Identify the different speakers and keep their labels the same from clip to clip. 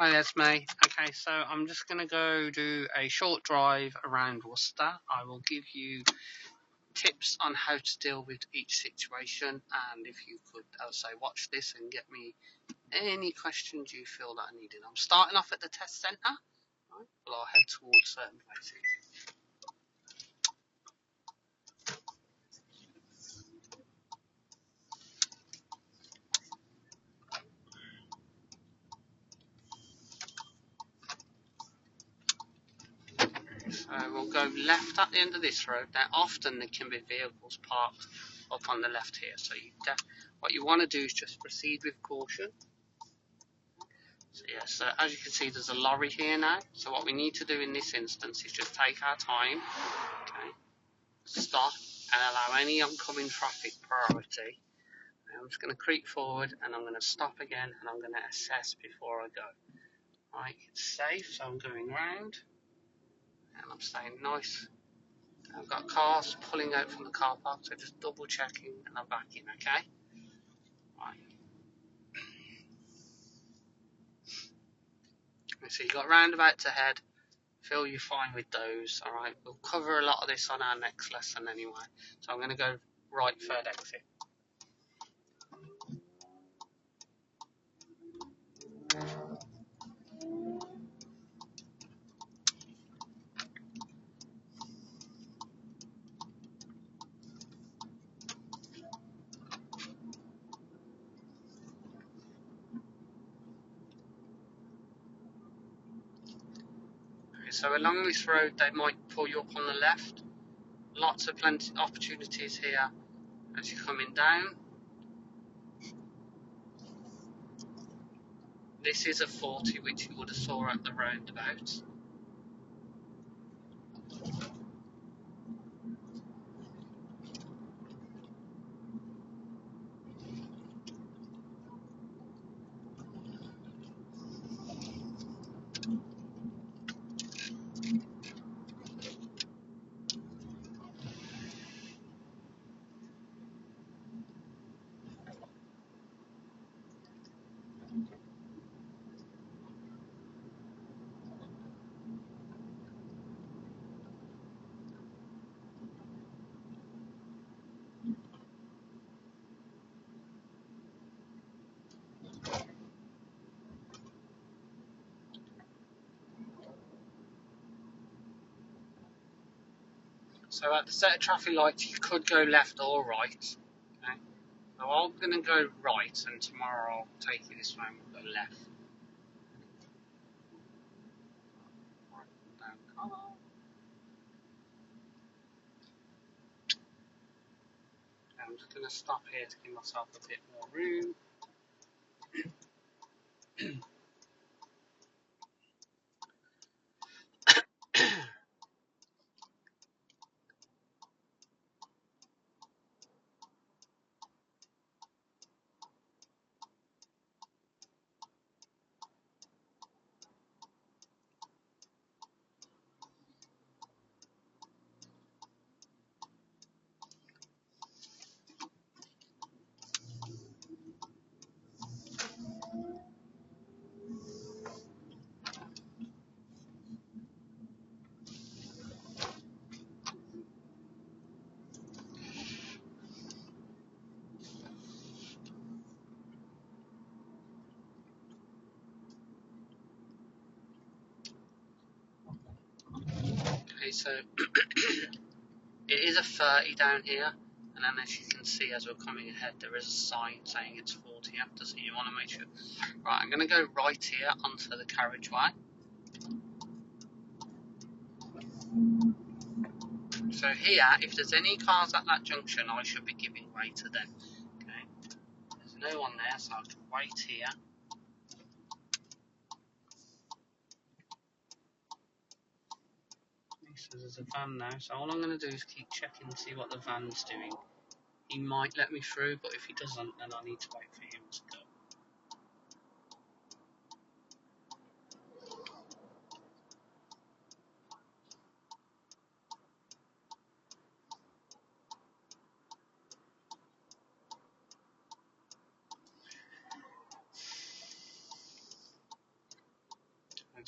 Speaker 1: Hi, that's me. Okay, so I'm just going to go do a short drive around Worcester. I will give you tips on how to deal with each situation, and if you could, as I say, watch this and get me any questions you feel that are needed. I'm starting off at the test centre, right, but I'll head towards certain places. So we'll go left at the end of this road. Now, often there can be vehicles parked up on the left here, so what you want to do is just proceed with caution. So yeah, so as you can see, there's a lorry here now. So what we need to do in this instance is just take our time, okay, stop and allow any oncoming traffic priority. And I'm just going to creep forward and I'm going to stop again and I'm going to assess before I go. Right, it's safe, so I'm going round and I'm staying nice. I've got cars pulling out from the car park, so just double checking and I'm back in, okay? Right. So you've got roundabouts ahead. Feel you're fine with those, alright? We'll cover a lot of this on our next lesson anyway. So I'm going to go right third exit. Okay, so along this road they might pull you up on the left. Lots of plenty opportunities here as you're coming down. This is a 40 which you would have saw at the roundabout. So at the set of traffic lights you could go left or right. Okay? So I'm going to go right and tomorrow I'll take you this way and we'll go left. I'm just going to stop here to give myself a bit more room. Okay, so it is a 30 down here, and then as you can see as we're coming ahead there is a sign saying it's 40 after, so you want to make sure. Right, I'm going to go right here onto the carriageway. So here, if there's any cars at that junction, I should be giving way to them. Okay, there's no one there, so I can wait here. So there's a van now, so all I'm going to do is keep checking and see what the van's doing. He might let me through, but if he doesn't, then I need to wait for him to go.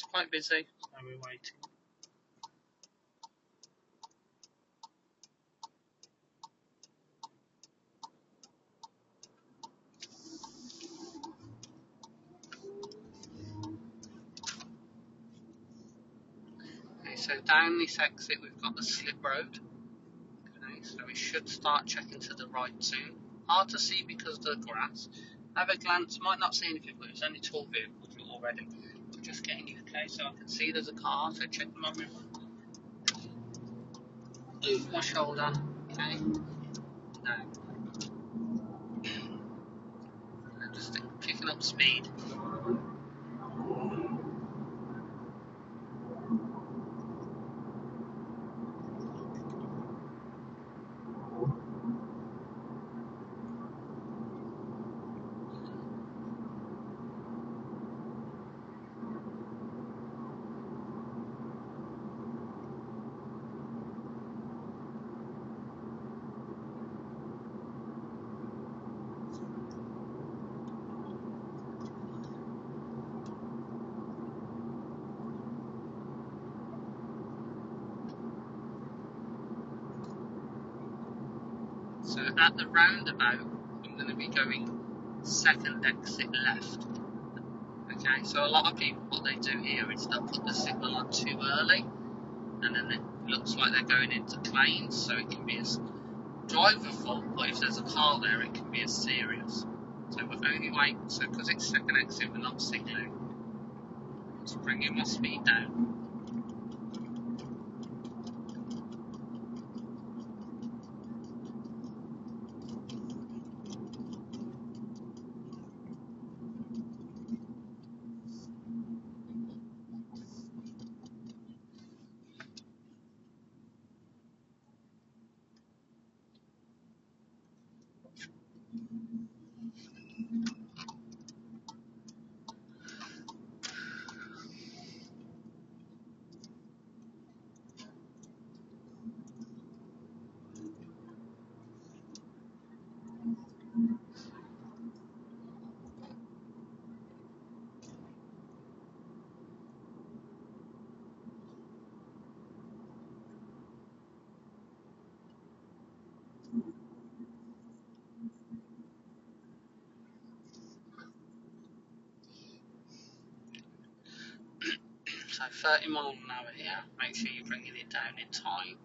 Speaker 1: It's quite busy, so we're waiting. Okay, so down this exit we've got the slip road. Okay, so we should start checking to the right soon. Hard to see because of the grass. Have a glance, might not see anything, but there's only 12 vehicles already. We're just getting you, okay, so I can see there's a car, so check them out. Move my shoulder, okay. No, I'm just picking up speed. So at the roundabout, I'm going to be going second exit left. Okay, so a lot of people, what they do here is they'll put the signal on too early, and then it looks like they're going into lanes, so it can be a driver fault, but if there's a car there, it can be as serious. So we're only waiting, so because it's second exit, we're not signalling. Just bringing my speed down. So 30 miles an hour here, make sure you're bringing it down in time.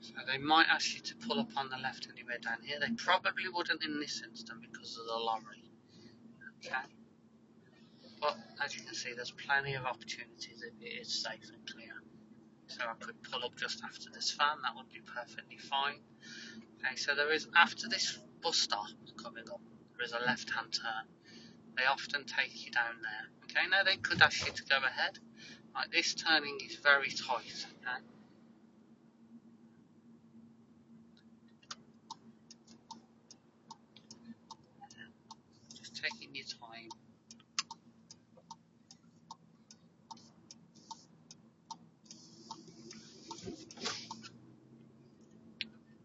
Speaker 1: So they might ask you to pull up on the left anywhere down here. They probably wouldn't in this instance because of the lorry. Okay. But as you can see, there's plenty of opportunities if it is safe and clear. So I could pull up just after this van, that would be perfectly fine. Okay, so there is, after this bus stop coming up, there is a left-hand turn. They often take you down there. Okay, now they could ask you to go ahead. Like, this turning is very tight. Okay. Just taking your time.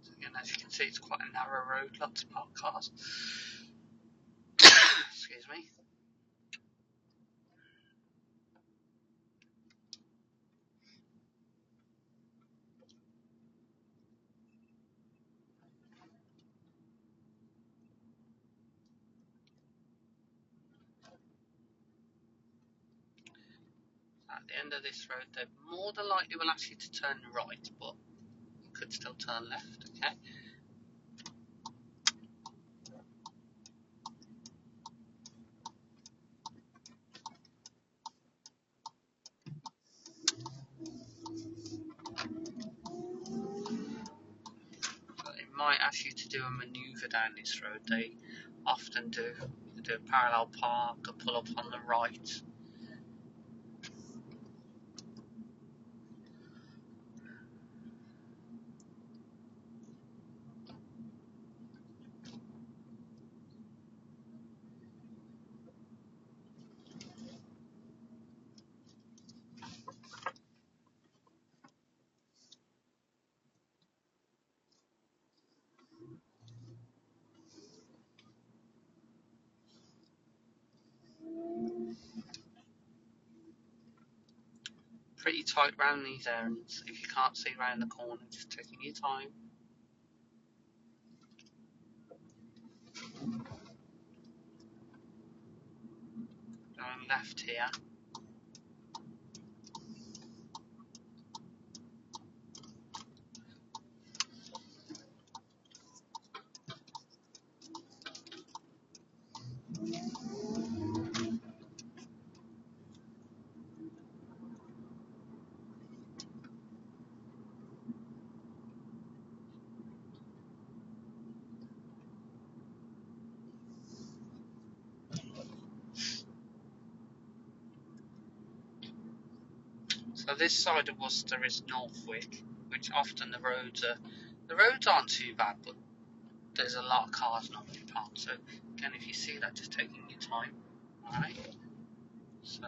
Speaker 1: So again, as you can see, it's quite a narrow road, lots of parked cars. Excuse me. At the end of this road, they more than likely will ask you to turn right, but you could still turn left. Okay. It might ask you to do a manoeuvre down this road. They often do. You do a parallel park or pull up on the right. pretty tight round these areas. If you can't see round the corner, just taking your time. Going left here. So this side of Worcester is Northwick, which often the roads aren't too bad, but there's a lot of cars normally parked. So again, if you see that, just taking your time. Alright. So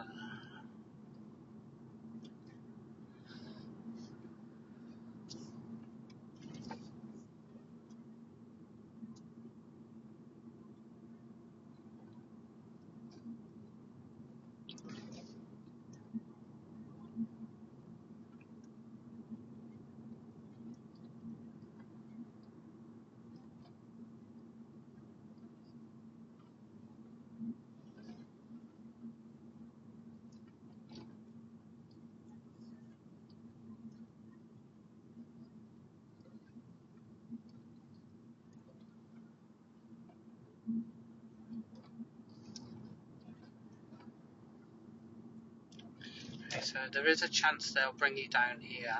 Speaker 1: okay, so there is a chance they'll bring you down here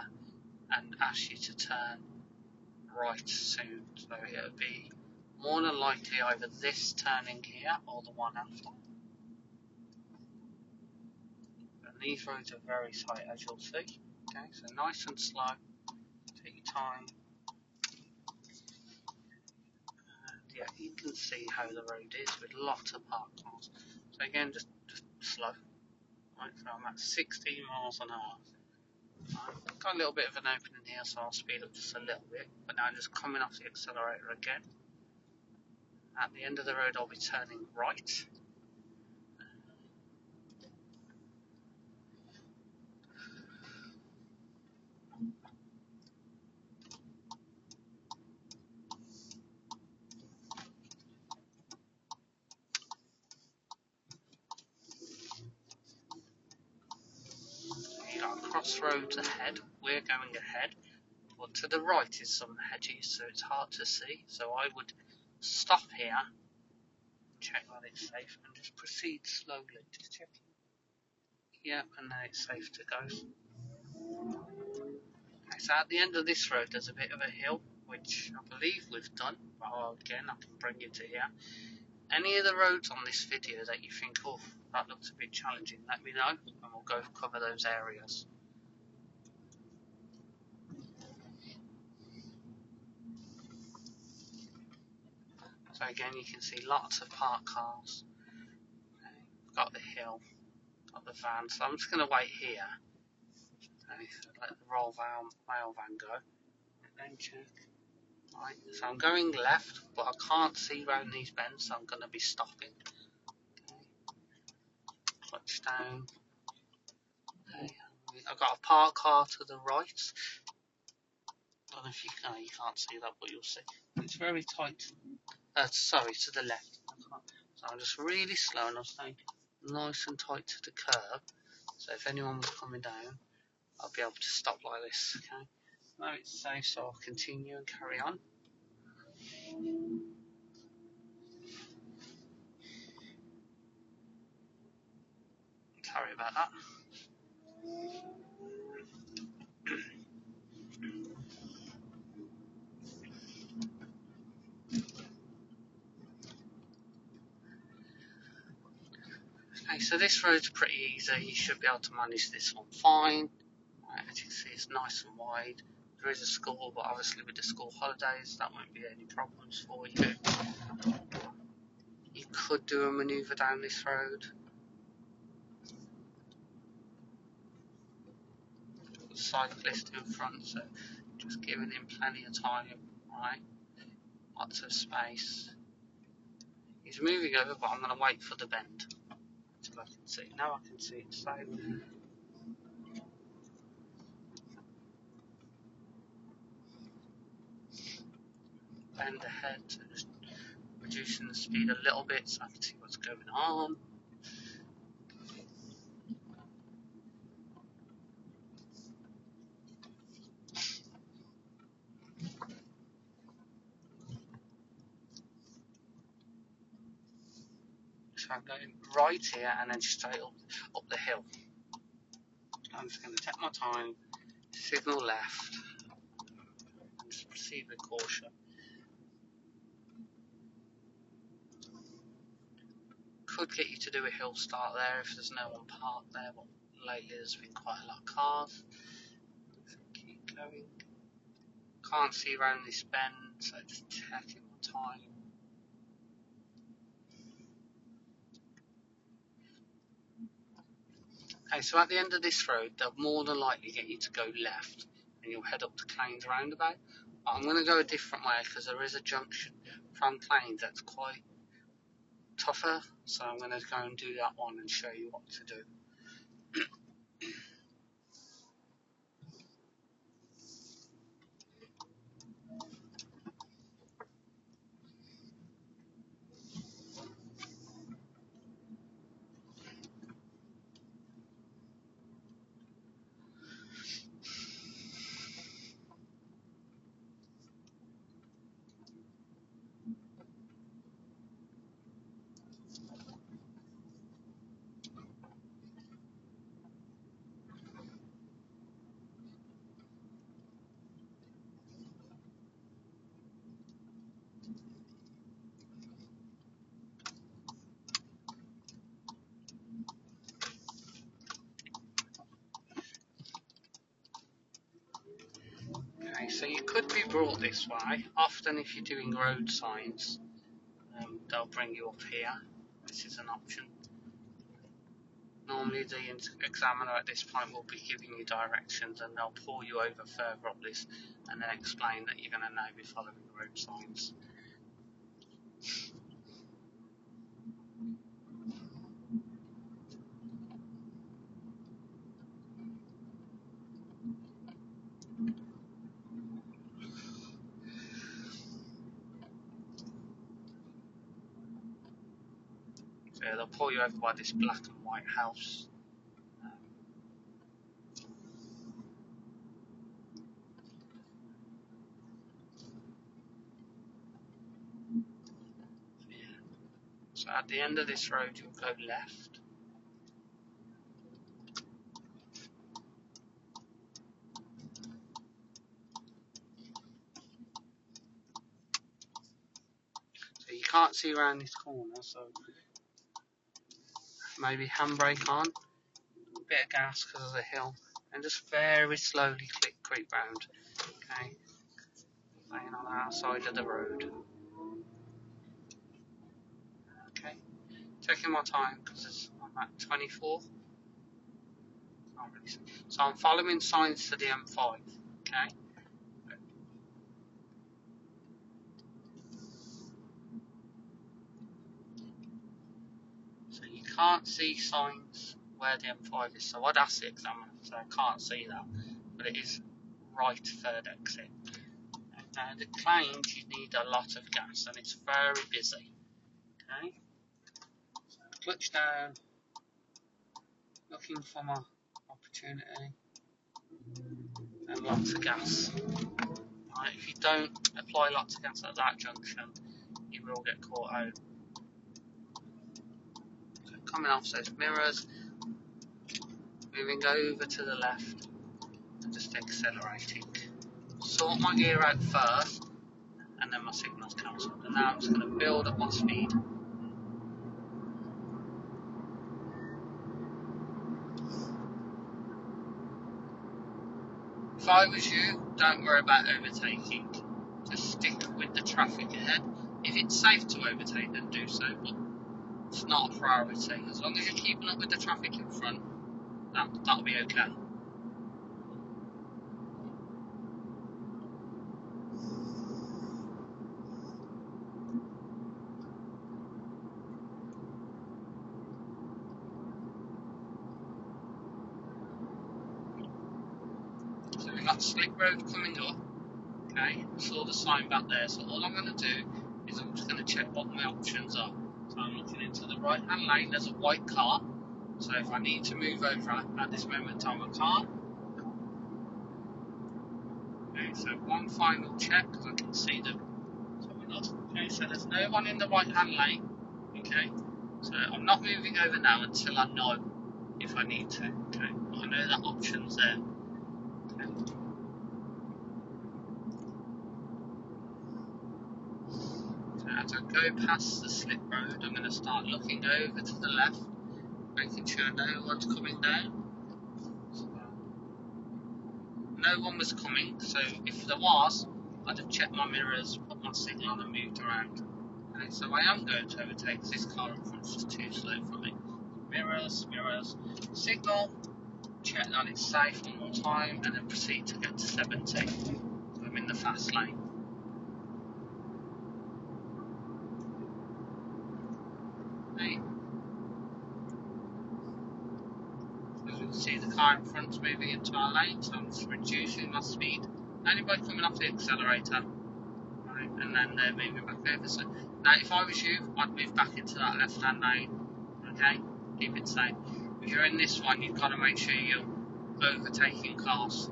Speaker 1: and ask you to turn right soon. So it'll be more than likely either this turning here or the one after. And these roads are very tight, as you'll see. Okay, so nice and slow. Take your time. And yeah, you can see how the road is with lots of parked cars. So again, just slow. Right, so I'm at 16 miles an hour. I've got a little bit of an opening here, so I'll speed up just a little bit. But now I'm just coming off the accelerator again. At the end of the road, I'll be turning right. You got crossroads ahead. We're going ahead. But to the right is some hedges, so it's hard to see. So I would stop here, check that it's safe, and just proceed slowly. Just checking. Yep, and then it's safe to go. Okay, so at the end of this road, there's a bit of a hill, which I believe we've done. But again, I can bring you to here. Any of the roads on this video that you think, oh, that looks a bit challenging, let me know, and we'll go cover those areas. So again, you can see lots of parked cars. Okay, got the hill, got the van. So I'm just going to wait here. Okay, so let the mail van go. And check. Right, so I'm going left, but I can't see round these bends, so I'm going to be stopping. Okay. Clutch down. Okay. I've got a parked car to the right. I don't know if you can't see that, but you'll see. It's very tight. Sorry, to the left. So I'm just really slow and I'm staying nice and tight to the curb. So if anyone was coming down, I'll be able to stop like this. Okay. Now it's safe, so I'll continue and carry on. Sorry about that. Okay, so this road's pretty easy. You should be able to manage this one fine. Right, as you can see, it's nice and wide. There is a school, but obviously with the school holidays, that won't be any problems for you. You could do a manoeuvre down this road. The cyclist in front, so just giving him plenty of time. Right, lots of space. He's moving over, but I'm going to wait for the bend until I can see. Now I can see it. So bend ahead, so just reducing the speed a little bit so I can see what's going on. So I'm going right here and then straight up the hill. I'm just going to take my time, signal left, and just proceed with caution. Could get you to do a hill start there if there's no one parked there, but lately there's been quite a lot of cars. So keep going. Can't see around this bend, so just taking my time. Okay, so at the end of this road, they'll more than likely get you to go left, and you'll head up to Claines roundabout. I'm going to go a different way because there is a junction from Claines that's quite tougher, so I'm going to go and do that one and show you what to do. Okay, so you could be brought this way. Often if you're doing road signs, they'll bring you up here. This is an option. Normally the examiner at this point will be giving you directions and they'll pull you over further up this and then explain that you're going to now be following the road signs. So they'll pull you over by this black and white house. So at the end of this road you'll go left. So you can't see around this corner, so maybe handbrake on, a bit of gas because of the hill, and just very slowly creep round. Okay, laying on our side of the road. Okay, taking my time because I'm at 24. So I'm following signs to the M5. Okay. So you can't see signs where the M5 is. So I'd ask the examiner, so I can't see that, but it is right third exit. Now the Claines you need a lot of gas and it's very busy. Okay. So clutch down, looking for my opportunity, and lots of gas. Right, if you don't apply lots of gas at that junction, you will get caught out. So coming off those mirrors, moving over to the left, and just accelerating. Sort my gear out first, and then my signal's cancelled. And now I'm just going to build up my speed. If I was you, don't worry about overtaking. Just stick with the traffic ahead. If it's safe to overtake, then do so, but it's not a priority. As long as you're keeping up with the traffic in front, that'll be okay. So we've got Slick Road coming up. Okay, I saw the sign back there, so all I'm going to do is I'm just going to check what my options are. So I'm looking into the right hand lane, there's a white car, so if I need to move over at this moment in time I can't. Okay, so one final check because I can see them. Okay, so there's no one in the right hand lane. Okay, so I'm not moving over now until I know if I need to. Okay, I know that option's there. Okay. So as I go past the slip road, I'm going to start looking over to the left, making sure no one's coming down. So, no one was coming, so if there was, I'd have checked my mirrors, put my signal on and moved around. Okay, so I am going to overtake this car in front, it's just too slow for me. Mirrors, mirrors, signal, check that it's safe one more time, and then proceed to get to 70. So I'm in the fast lane. Okay. As we can see, the car in front's moving into our lane, so I'm just reducing my speed. Anybody coming off the accelerator, right, and then they're moving back over. So now, if I was you, I'd move back into that left-hand lane. Okay, keep it safe. If you're in this one, you've got to make sure you're overtaking cars.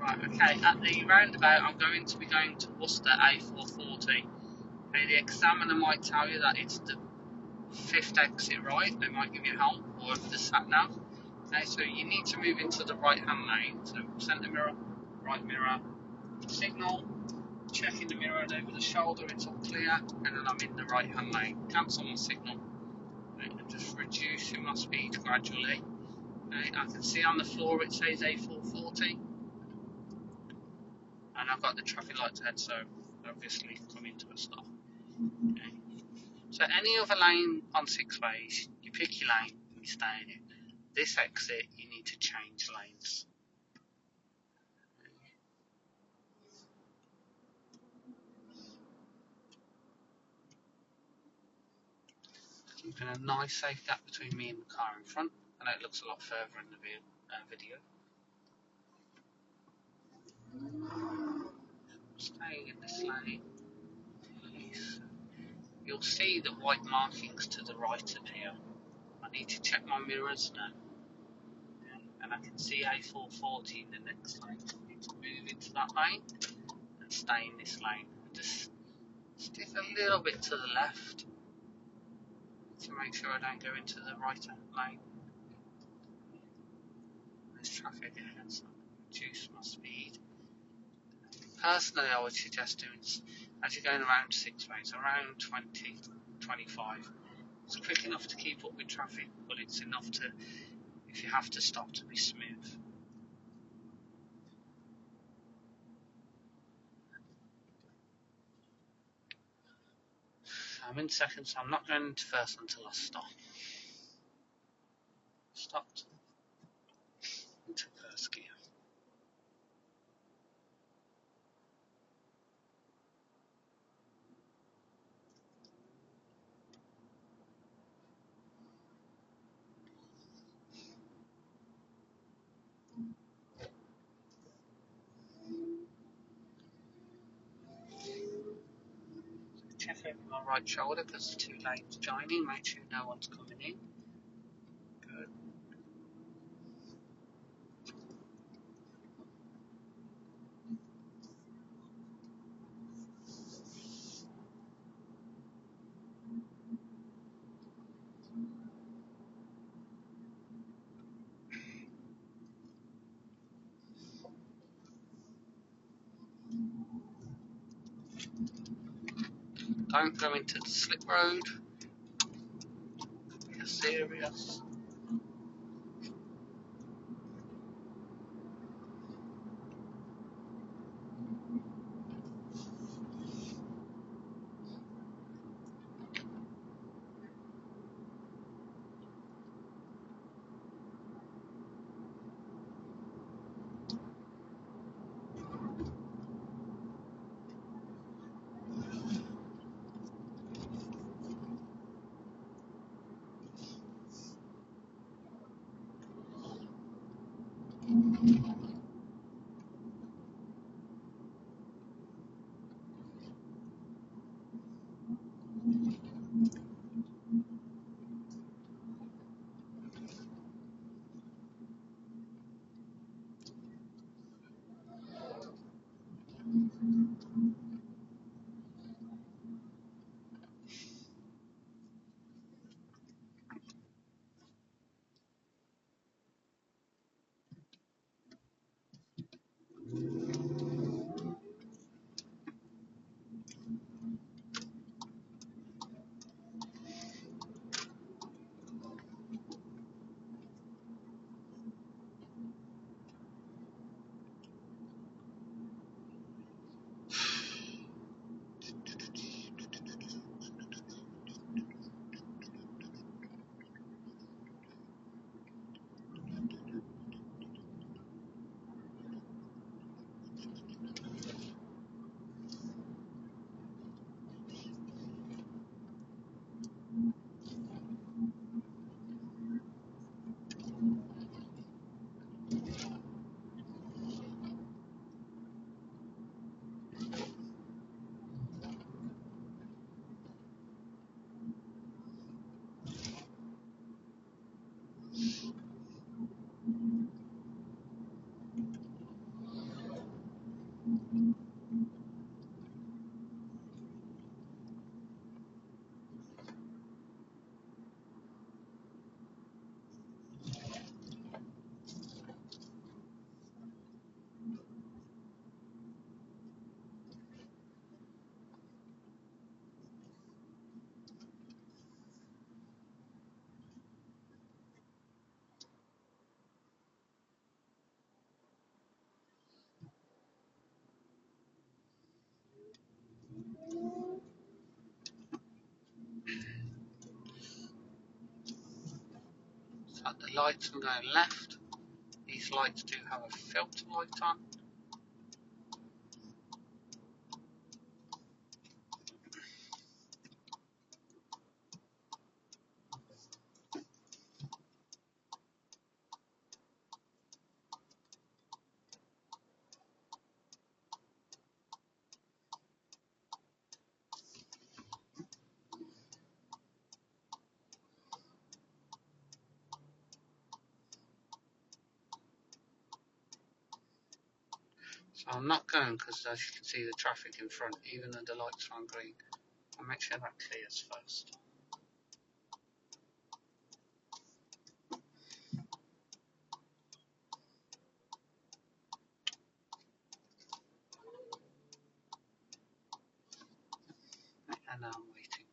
Speaker 1: Right, okay, at the roundabout, I'm going to be going to Worcester A440. Okay, the examiner might tell you that it's the 5th exit right, they might give you help, or over the sat nav. Okay, so you need to move into the right hand lane. So centre mirror, right mirror, signal, checking the mirror and over the shoulder, it's all clear, and then I'm in the right hand lane. Cancel my signal. Okay, and just reducing my speed gradually. Okay, I can see on the floor it says A440, and I've got the traffic lights ahead, so obviously coming to a stop. Okay. So any other lane on 6 ways, you pick your lane and you stay in it. This exit, you need to change lanes. Keeping a nice safe gap between me and the car in front. I know it looks a lot further in the video. Staying in this lane. Please. You'll see the white markings to the right of here. I need to check my mirrors now. And I can see A440 in the next lane. I need to move into that lane and stay in this lane. Just stick a little bit to the left to make sure I don't go into the right lane. There's traffic ahead, so reduce my speed. Personally, I would suggest doing, as you're going around 6 ways, around 20, 25. It's quick enough to keep up with traffic, but it's enough to, if you have to stop, to be smooth. I'm in second, so I'm not going into first until I stop. Stopped into first gear. Check over my right shoulder because the 2 lanes joining. Make sure no one's coming in. Good. Don't go into the slip road. Be serious. So the lights are going left. These lights do have a filter light on. So I'm not going because, as you can see, the traffic in front, even though the lights are on green. I'll make sure that clears first. And now I'm waiting.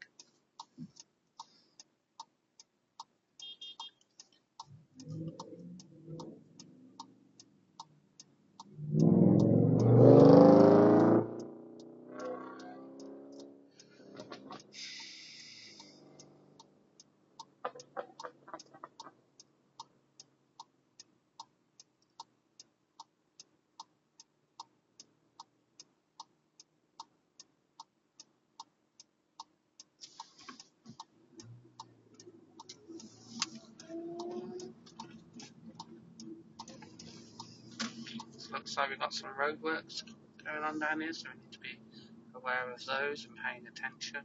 Speaker 1: So looks like we've got some roadworks going on down here, so we need to be aware of those and paying attention.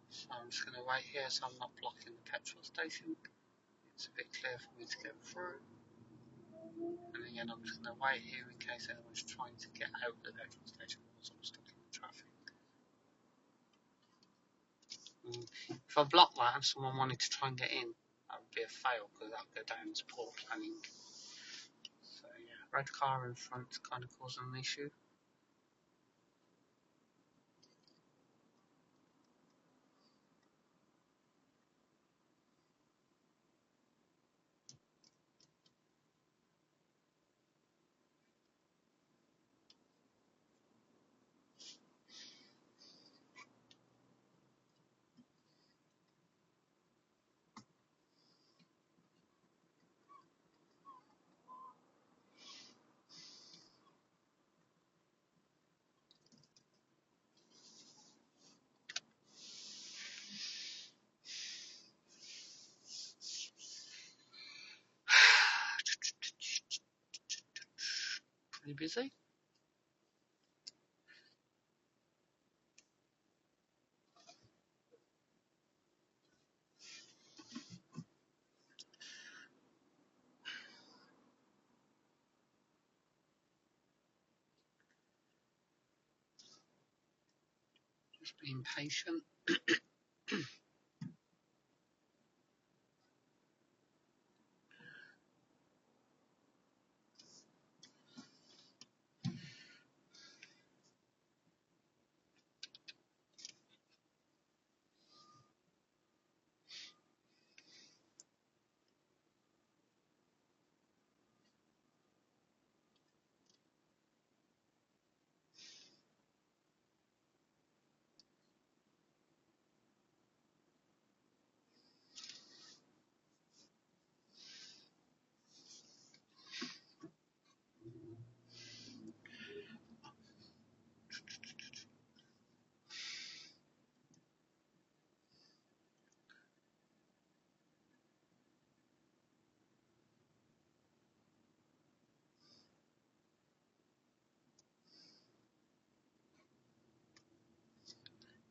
Speaker 1: So I'm just going to wait here so I'm not blocking the petrol station. It's a bit clear for me to get through. And again, I'm just going to wait here in case anyone's trying to get out of the petrol station whilst I'm stuck in the traffic. If I block that and someone wanted to try and get in, that would be a fail because that would go down as poor planning. So yeah, red car in front kind of causing an issue. Pretty busy. Just being patient.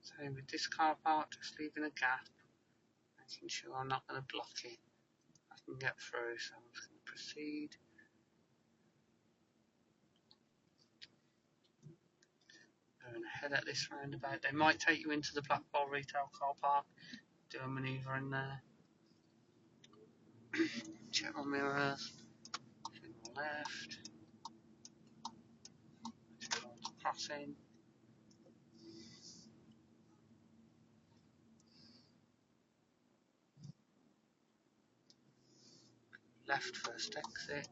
Speaker 1: So with this car park, just leaving a gap, making sure I'm not going to block it. I can get through, so I'm just going to proceed. Going ahead at this roundabout. They might take you into the Blackpool retail car park, do a manoeuvre in there. Check my mirrors, to my left, towards crossing. Left first exit.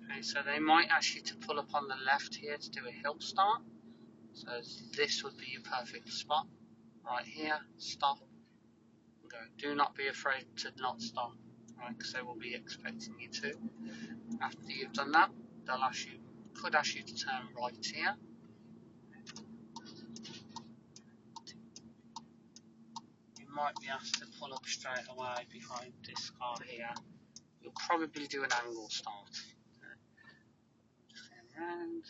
Speaker 1: Okay, so they might ask you to pull up on the left here to do a hill start. So this would be your perfect spot. Right here, stop, and go. Do not be afraid to not stop, right? Because they will be expecting you to. After you've done that, they'll ask you, could ask you to turn right here. You might be asked to pull up straight away behind this car here. You'll probably do an angle start. Just going round.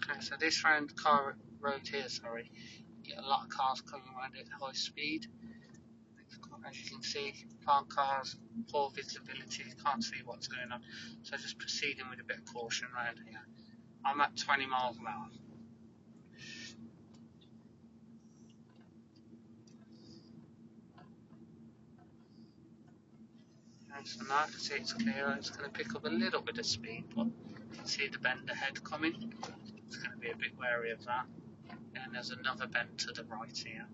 Speaker 1: Okay, so this road here, sorry, you get a lot of cars coming around at high speed. As you can see, parked cars, poor visibility, can't see what's going on. So just proceeding with a bit of caution around here. I'm at 20 miles an hour. Okay, so now I can see it's clear. It's going to pick up a little bit of speed, but you can see the bend ahead coming. It's going to be a bit wary of that. And there's another bend to the right here.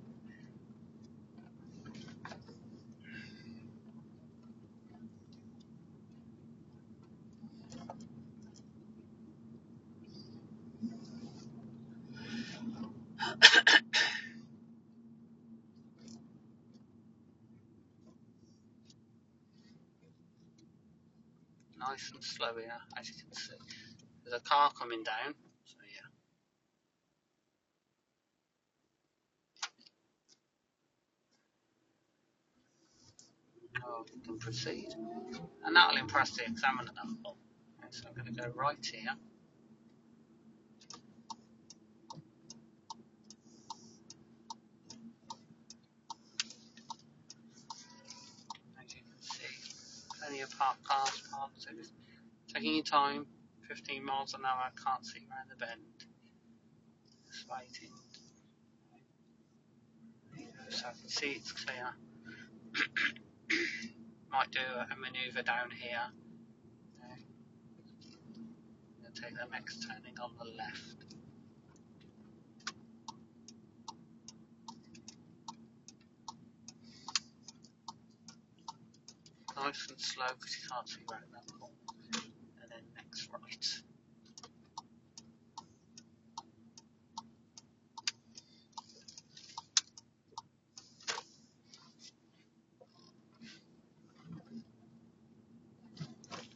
Speaker 1: nice and slow here, as you can see. There's a car coming down, so yeah. Oh, we can proceed. And that'll impress the examiner, that will. Okay, so I'm going to go right here. As you can see, plenty of parked cars parked, so just taking your time, 15 miles an hour, can't see around the bend. Just waiting. So I can see it's clear. Might do a manoeuvre down here. Going to take the next turning on the left. Nice and slow because you can't see around that corner. And then next right.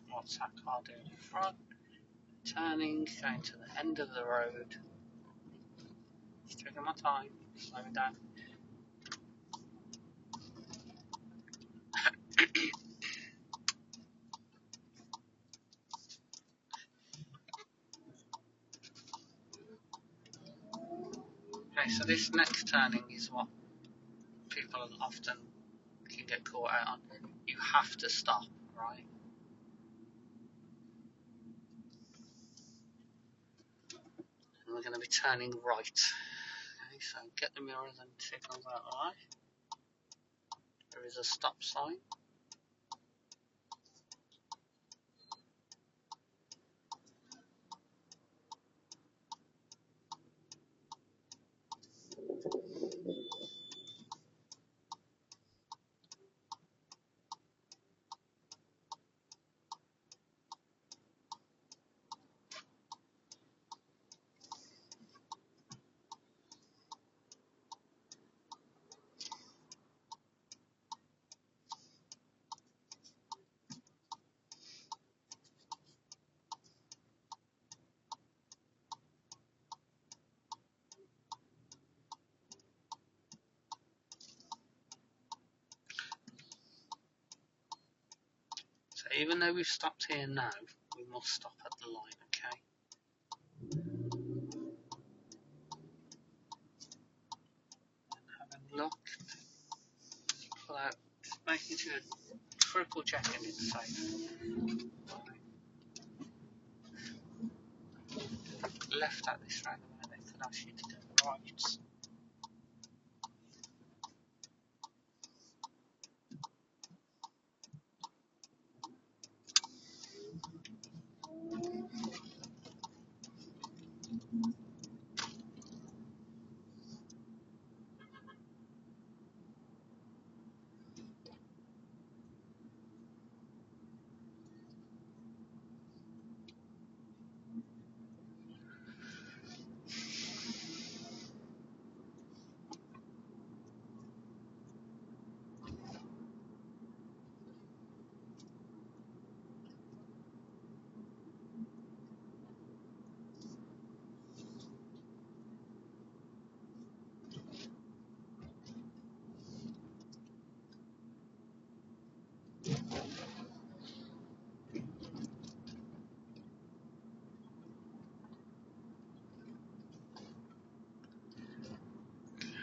Speaker 1: What's that car doing in front? Turning, going to the end of the road. Just taking my time, slowing down. Okay, so this next turning is what people often can get caught out on. You have to stop, right? And we're going to be turning right. Okay, so get the mirrors and signals out of the way. There is a stop sign. So even though we've stopped here now, we must stop at the line, okay? Having a look, pull out, just making sure, triple checking it's safe. Left at this roundabout, they could ask you to go right.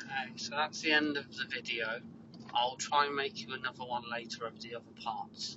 Speaker 1: Okay, so that's the end of the video. I'll try and make you another one later of the other parts.